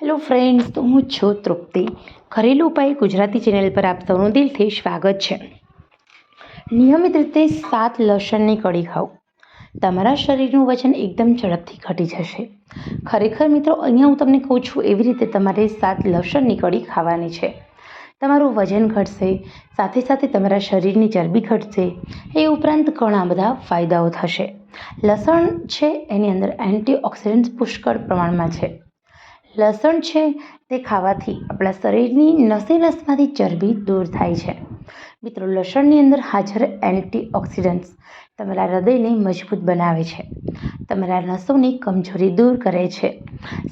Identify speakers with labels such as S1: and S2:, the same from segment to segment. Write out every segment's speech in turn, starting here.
S1: Hello friends, તો હું છું તૃપ્તિ. ઘરેલું ઉપાય ગુજરાતી ચેનલ પર આપ સૌનું દિલથી સ્વાગત છે. નિયમિત રીતે 7 લસણની કઢી ખાઓ, તમારા શરીરનું વજન એકદમ ઝડપથી ઘટી જશે. ખરેખર મિત્રો, અહીંયા હું તમને કહું છું એવી રીતે તમારે 7 લસણની કઢી ખાવાની છે. તમારું વજન ઘટશે, સાથે સાથે તમારા શરીરની ચરબી ઘટશે. એ ઉપરાંત ઘણા બધા ફાયદાઓ થશે. લસણ છે એની અંદર એન્ટીઓક્સિડન્ટ્સ પુષ્કળ પ્રમાણમાં છે. લસણ છે તે ખાવાથી આપણા શરીરની નસે નસમાંથી ચરબી દૂર થાય છે. મિત્રો, લસણની અંદર હાજર એન્ટીઓક્સિડન્ટ્સ તમારા હૃદયને મજબૂત બનાવે છે, તમારા નસોની કમજોરી દૂર કરે છે,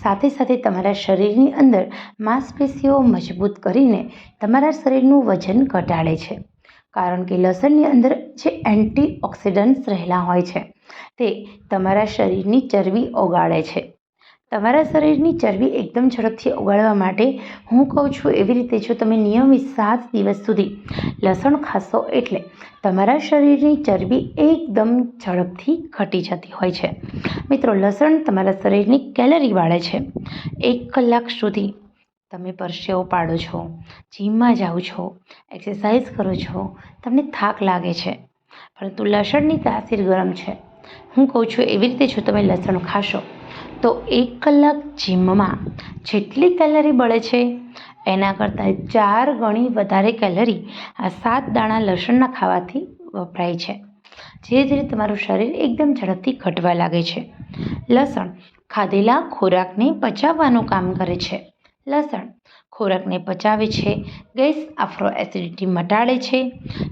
S1: સાથે સાથે તમારા શરીરની અંદર માંસપેશીઓ મજબૂત કરીને તમારા શરીરનું વજન ઘટાડે છે. કારણ કે લસણની અંદર જે એન્ટીઓક્સિડન્ટ્સ રહેલા હોય છે તે તમારા શરીરની ચરબી ઓગાળે છે. તમારા શરીરની ચરબી એકદમ ઝડપથી ઓગાળવા માટે હું કહું છું એવી રીતે જો તમે નિયમિત 7 દિવસ સુધી લસણ ખાશો એટલે તમારા શરીરની ચરબી એકદમ ઝડપથી ઘટી જતી હોય છે. મિત્રો, લસણ તમારા શરીરની કેલરી બાળે છે. 1 કલાક સુધી તમે પરસેવો પાડો છો, જીમમાં જાઓ છો, એક્સરસાઇઝ કરો છો, તમને થાક લાગે છે, પરંતુ લસણની તાસીર ગરમ છે. હું કહું છું એવી રીતે જો તમે લસણ ખાશો તો 1 કલાક જીમમાં જેટલી કેલરી બળે છે એના કરતાં 4 ગણી વધારે કેલરી આ 7 દાણા લસણના ખાવાથી વપરાય છે. જે ધીરે તમારું શરીર એકદમ ઝડપથી ઘટવા લાગે છે. લસણ ખાધેલા ખોરાકને પચાવવાનું કામ કરે છે. લસણ ખોરાકને પચાવે છે, ગેસ આફ્રો એસિડિટી મટાડે છે.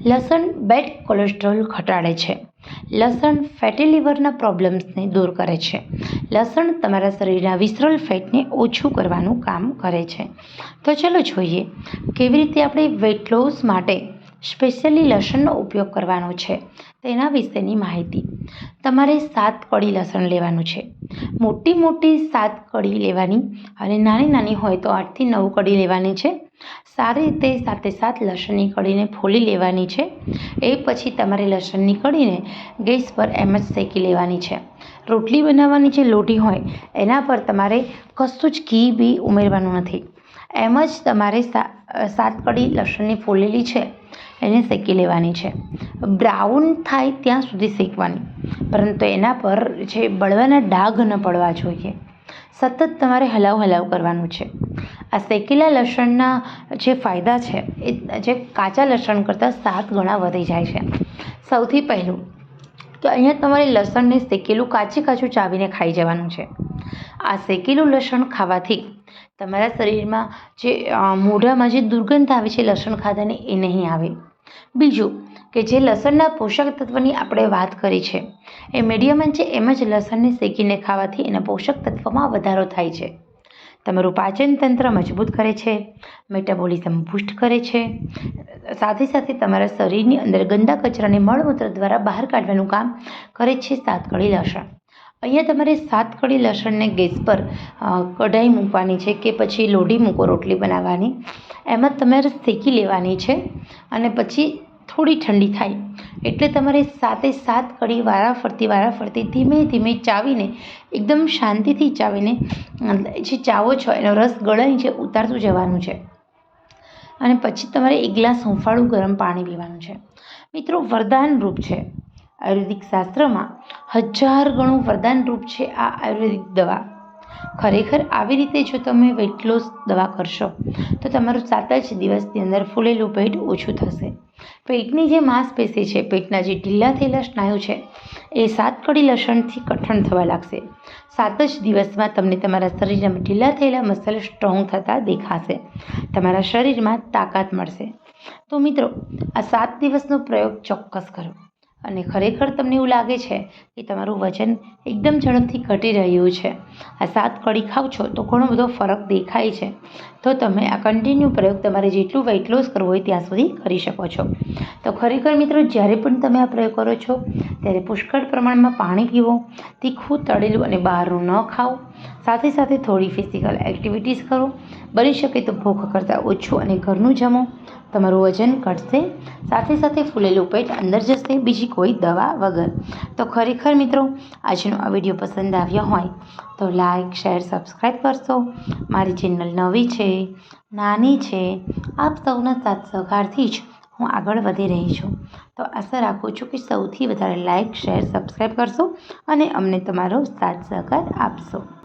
S1: લસણ બેડ કોલેસ્ટ્રોલ ઘટાડે છે. લસણ ફેટી લીવરના પ્રોબ્લેમ્સને દૂર કરે છે. લસણ તમારા શરીરના વિસરલ ફેટને ઓછું કરવાનું કામ કરે છે. તો ચલો જોઈએ કેવી રીતે આપણે વેટ લોસ માટે સ્પેશિયલી લસણનો ઉપયોગ કરવાનો છે તેના વિશેની માહિતી. તમારે 7 કળી લસણ લેવાનું છે. મોટી મોટી 7 કળી લેવાની અને નાની નાની હોય તો 8 થી 9 કળી લેવાની છે. સારી રીતે 7 લસણની કળીને ફોલી લેવાની છે. એ પછી તમારે લસણની કળીને ગેસ પર એમ જ શેકી લેવાની છે. રોટલી બનાવવાની જે લોટી હોય એના પર તમારે કશું જ ઘી બી ઉમેરવાનું નથી. એમ જ તમારે 7 કળી લસણની ફોલેલી છે એને શેકી લેવાની છે. બ્રાઉન થાય ત્યાં સુધી શેકવાની, પરંતુ એના પર જે બળવાના ડાઘ ન પડવા જોઈએ. સતત તમારે હલાવ કરવાનું છે. આ શેકેલા લસણના જે ફાયદા છે એ જે કાચા લસણ કરતાં 7 ગણા વધી જાય છે. સૌથી પહેલું તો અહીંયા તમારે લસણને શેકેલું કાચું ચાવીને ખાઈ જવાનું છે. આ શેકેલું લસણ ખાવાથી તમારા શરીરમાં જે મોઢામાં જે દુર્ગંધ આવે છે લસણ ખાધાને એ નહીં આવે. બીજું કે જે લસણના પોષક તત્વની આપણે વાત કરી છે એ મીડિયમ છે, એમ જ લસણને શેકીને ખાવાથી એના પોષક તત્વમાં વધારો થાય છે. તમારું પાચન તંત્ર મજબૂત કરે છે, મેટાબોલિઝમ બૂસ્ટ કરે છે, સાથે સાથે તમારા શરીરની અંદર ગંદા કચરાને મળમૂત્ર દ્વારા બહાર કાઢવાનું કામ કરે છે 7 કળી લસણ. અહીંયા તમારે 7 કળી લસણને ગેસ પર કઢાઈ મૂકવાની છે કે પછી લોઢી મૂકો રોટલી બનાવવાની, એમાં તમારે શેકી લેવાની છે અને પછી થોડી ઠંડી થાય એટલે તમારે 7 કળી વારાફરતી ધીમે ધીમે ચાવીને એકદમ શાંતિથી ચાવીને જે ચાવો છો એનો રસ ગળાઈ નીચે ઉતારતું જવાનું છે અને પછી તમારે 1 ગ્લાસ હુંફાળું ગરમ પાણી પીવાનું છે. મિત્રો, વરદાન રૂપ છે. આયુર્વેદિક શાસ્ત્રમાં 1000 ગણું વરદાન રૂપ છે આ આયુર્વેદિક દવા. ખરેખર આવી રીતે જો તમે વેટ લોસ દવા કરશો તો તમારું 7 જ દિવસની અંદર ફૂલેલું પેટ ઓછું થશે. પેટની જે માંસપેશી છે, પેટના જે ઢીલા થયેલા સ્નાયુ છે એ 7 કળી લસણથી કઠણ થવા લાગશે. 7 જ દિવસમાં તમને તમારા શરીરમાં ઢીલા થયેલા મસલ સ્ટ્રોંગ થતા દેખાશે. તમારા શરીરમાં તાકાત મળશે. તો મિત્રો, આ 7 દિવસનો પ્રયોગ ચોક્કસ કરો અને ખરેખર તમને એવું લાગે છે કે તમારું વજન એકદમ ઝડપથી ઘટી રહ્યું છે, આ 7 કળી ખાવ છો તો ઘણો બધો ફરક દેખાય છે, તો તમે આ કન્ટિન્યુ પ્રયોગ તમારે જેટલું વેઇટ લોસ કરવું હોય ત્યાં સુધી કરી શકો છો. તો ખરેખર મિત્રો, જ્યારે પણ તમે આ પ્રયોગ કરો છો ત્યારે પુષ્કળ પ્રમાણમાં પાણી પીવો, તીખું તળેલું અને બહારનું ન ખાઓ, સાથે સાથે થોડી ફિઝિકલ એક્ટિવિટીઝ કરો, બની શકે તો ભૂખ કરતાં ઓછું અને ઘરનું જમો. તમારું વજન ઘટશે, સાથે સાથે ફૂલેલું પેટ અંદર જશે, બીજી કોઈ દવા વગર. તો ખરેખર મિત્રો, આજનો આ વિડીયો પસંદ આવ્યો હોય તો લાઈક શેર સબસ્ક્રાઈબ કરશો. મારી ચેનલ નવી છે, નાની છે, આપ સૌના સાથ સહકારથી જ હું આગળ વધી રહી છું. તો આશા રાખું છું કે સૌથી વધારે લાઈક શેર સબસ્ક્રાઈબ કરશો અને અમને તમારો સાથ સહકાર આપશો.